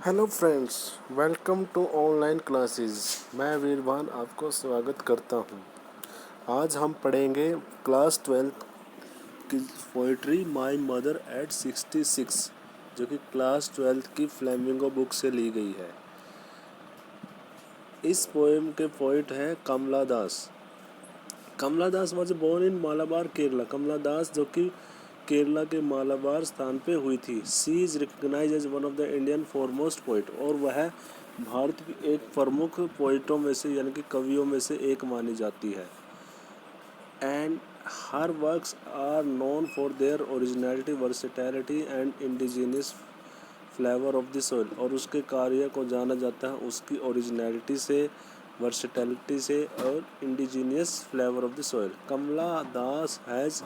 Hello friends, welcome to online classes. मैं वीरवान आपको स्वागत करता हूं। आज हम पढ़ेंगे क्लास 12 की पोइट्री माय मदर एट 66, जो कि क्लास 12 की फ्लेमिंगो बुक से ली गई है। इस पोएम के पोइट हैं Kamala Das. Kamala Das was born in Malabar Kerala. Kamala Das जो कि केरला के मालाबार स्थान पे हुई थी। She is recognise as one of the Indian foremost poet, और वह भारत की एक प्रमुख पोइटों में से यानी कि कवियों में से एक मानी जाती है। And her works are known for their originality, versatility and indigenous flavour of the soil, और उसके कार्य को जाना जाता है उसकी ओरिजिनलिटी से, वर्सेटैलिटी से और indigenous flavour of the soil. Kamala Das has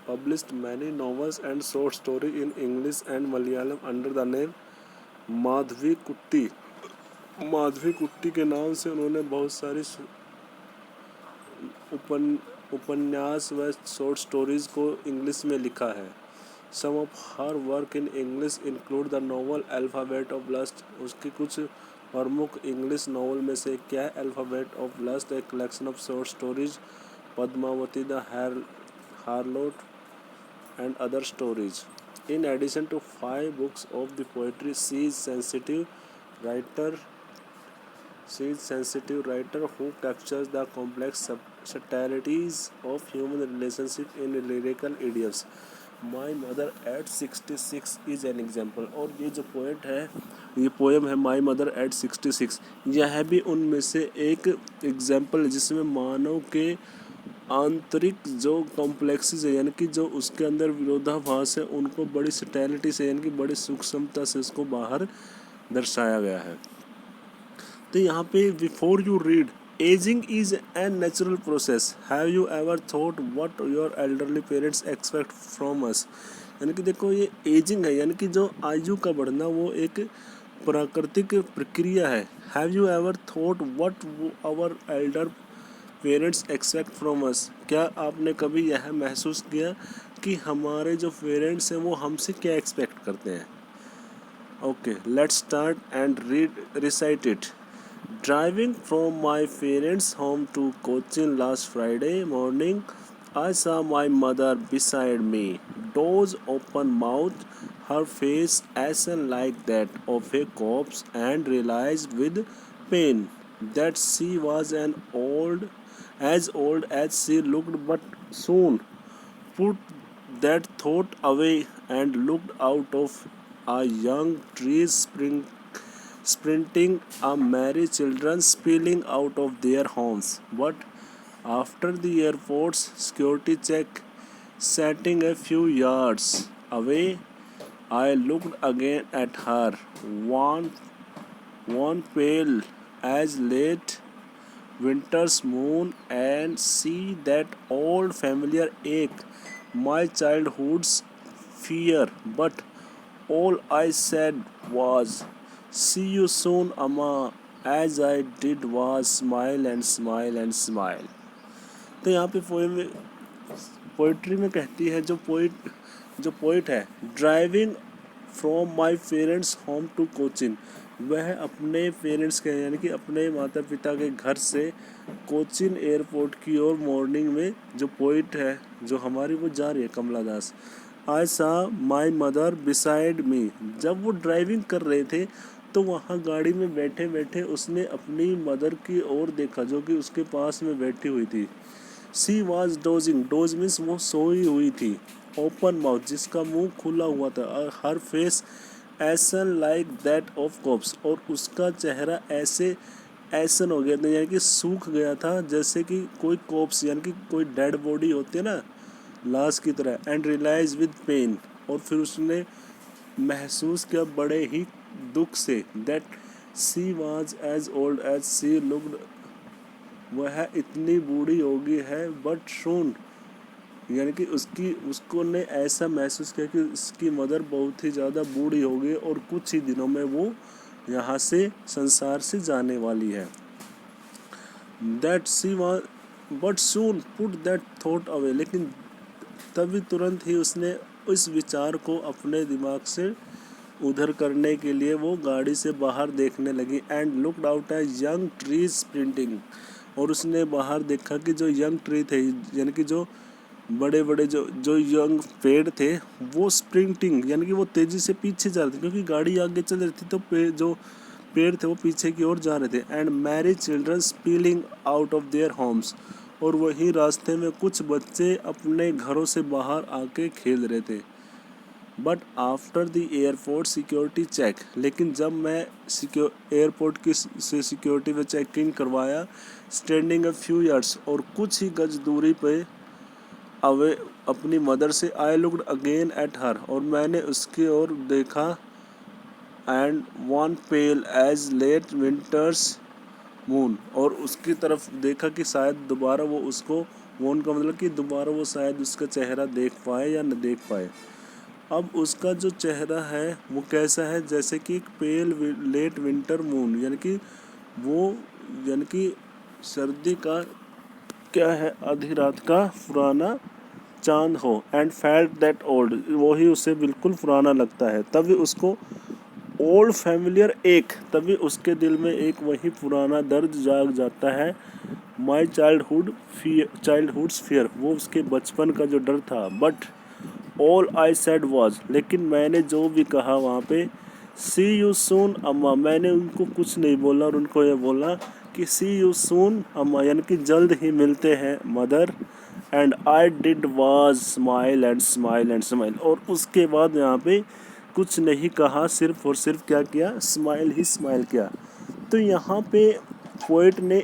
published many novels and short story in English and Malayalam under the name Madhavi कुट्टी। माधवी कुट्टी के नाम से उन्होंने बहुत सारी उपन्यास व शॉर्ट स्टोरीज को इंग्लिश में लिखा है। Some of her work in English include the novel alphabet of lust. उसकी कुछ प्रमुख इंग्लिश नॉवल में से क्या है? Alphabet of lust, a collection of short stories, Padmavati the harlot and other stories. In addition to 5 books of the poetry, she is sensitive writer who captures the complex subtleties of human relationship in lyrical idioms. My mother at 66 is an example। और ये जो poet है, ये poem है my mother eight 66, यह भी उनमें से एक एग्जाम्पल जिसमें मानव के आंतरिक जो कॉम्प्लेक्सेस है यानी कि जो उसके अंदर विरोधाभास है उनको बड़ी सटैलिटी से यानी कि बड़ी सूक्ष्मता से उसको बाहर दर्शाया गया है। तो यहाँ पे before you read, ageing is an natural process, have you ever thought what your elderly parents expect from अस। यानी कि देखो, ये एजिंग है यानी कि जो आयु का बढ़ना वो एक प्राकृतिक प्रक्रिया है। Have you ever thought what our elder parents expect from us, क्या आपने कभी यह महसूस किया कि हमारे जो पेरेंट्स हैं वो हमसे क्या एक्सपेक्ट करते हैं? Okay, let's start and recite it. Driving from my parents home to Cochin last Friday morning, I saw my mother beside me, doors open mouth, her face ashen like that of a corpse, and realized with pain that she was as old as she looked, but soon put that thought away and looked out of a young trees sprinting, a merry children spilling out of their homes. But after the airport's security check, setting a few yards away, I looked again at her, one pale as late winter's moon, and see that old familiar ache, my childhood's fear. But all I said was, "See you soon, Amma." As I did was smile and smile and smile. तो यहाँ पे poetry में कहती है जो poet है, driving from my parents home to Cochin, वह अपने पेरेंट्स के यानी कि अपने माता पिता के घर से कोचिन एयरपोर्ट की ओर मॉर्निंग में जो पोइट है जो हमारी वो जा रही है कमला दास। आई सा माई मदर बिसाइड मी, जब वो ड्राइविंग कर रहे थे तो वहाँ गाड़ी में बैठे बैठे उसने अपनी मदर की ओर देखा जो कि उसके पास में बैठी हुई थी। सी वॉज डोजिंग, डोज मीन्स वो सोई हुई थी। ओपन माउथ, जिसका मुंह खुला हुआ था। Her face as in like that of cops, और उसका चेहरा ऐसे ऐसन हो गया था यानी कि सूख गया था जैसे कि कोई कॉप्स यानी कि कोई डेड बॉडी होती है ना, लाश की तरह। एंड रियलाइज विद पेन, और फिर उसने महसूस किया बड़े ही दुख से, that she was as old as she looked, वह इतनी बूढ़ी हो गई है। बट सून, यानी कि उसको ने ऐसा महसूस किया कि उसकी मदर बहुत ही ज़्यादा बूढ़ी हो गई और कुछ ही दिनों में वो यहाँ से संसार से जाने वाली है। That she was but soon put that thought away, लेकिन तभी तुरंत ही उसने उस विचार को अपने दिमाग से उधर करने के लिए वो गाड़ी से बाहर देखने लगी and looked out a young trees sprinting. और उसने बाहर देखा कि जो यंग ट्री थे, यानी कि जो बड़े बड़े जो जो यंग पेड़ थे, वो स्प्रिंटिंग यानी कि वो तेज़ी से पीछे जा रहे थे, क्योंकि गाड़ी आगे चल रही थी तो जो पेड़ थे वो पीछे की ओर जा रहे थे। And Mary children spilling out of their homes. और वहीं रास्ते में कुछ बच्चे अपने घरों से बाहर आके खेल रहे थे। But after the airport security check, लेकिन जब मैं एयरपोर्ट की से सिक्योरिटी में चेकिंग करवाया, स्टैंडिंग अ फ्यू यार्ड्स, और कुछ ही गज दूरी पे अवे अपनी मदर से, I looked again at her, और मैंने उसकी ओर देखा, and wan pale as late winter's moon, और उसकी तरफ देखा कि शायद दोबारा वो उसको, मून का मतलब कि दोबारा वो शायद उसका चेहरा देख पाए या न देख पाए। अब उसका जो चेहरा है वो कैसा है, जैसे कि एक पेल लेट विंटर मून, यानी कि वो, यानी कि सर्दी का क्या है, आधी रात का पुराना चांद हो। एंड फेल्ट दैट ओल्ड, वही उसे बिल्कुल पुराना लगता है। तभी उसको ओल्ड फैमिलियर एक, तभी उसके दिल में एक वही पुराना दर्द जाग जाता है। माई चाइल्डहुड्स फियर, वो उसके बचपन का जो डर था। But all I said was, लेकिन मैंने जो भी कहा वहाँ पे, सी यू सून अम्मा, मैंने उनको कुछ नहीं बोला और उनको ये बोला कि सी यू सून अम्मा, यानी कि जल्द ही मिलते हैं mother. And I did was smile and smile and smile, और उसके बाद यहाँ पे कुछ नहीं कहा, सिर्फ और सिर्फ क्या किया, स्माइल ही स्माइल किया। तो यहाँ पे पोइट ने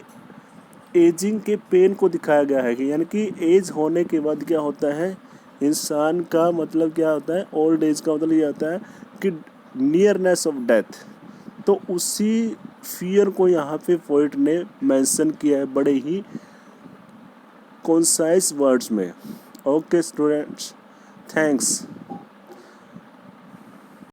एजिंग के पेन को दिखाया गया है कि यानी कि एज होने के बाद क्या होता है, इंसान का मतलब क्या होता है, ओल्ड एज का मतलब ये होता है कि नियरनेस ऑफ डेथ। तो उसी फियर को यहाँ पे पोइट ने मेंशन किया है बड़े ही कॉन्साइज वर्ड्स में। Okay students, thanks.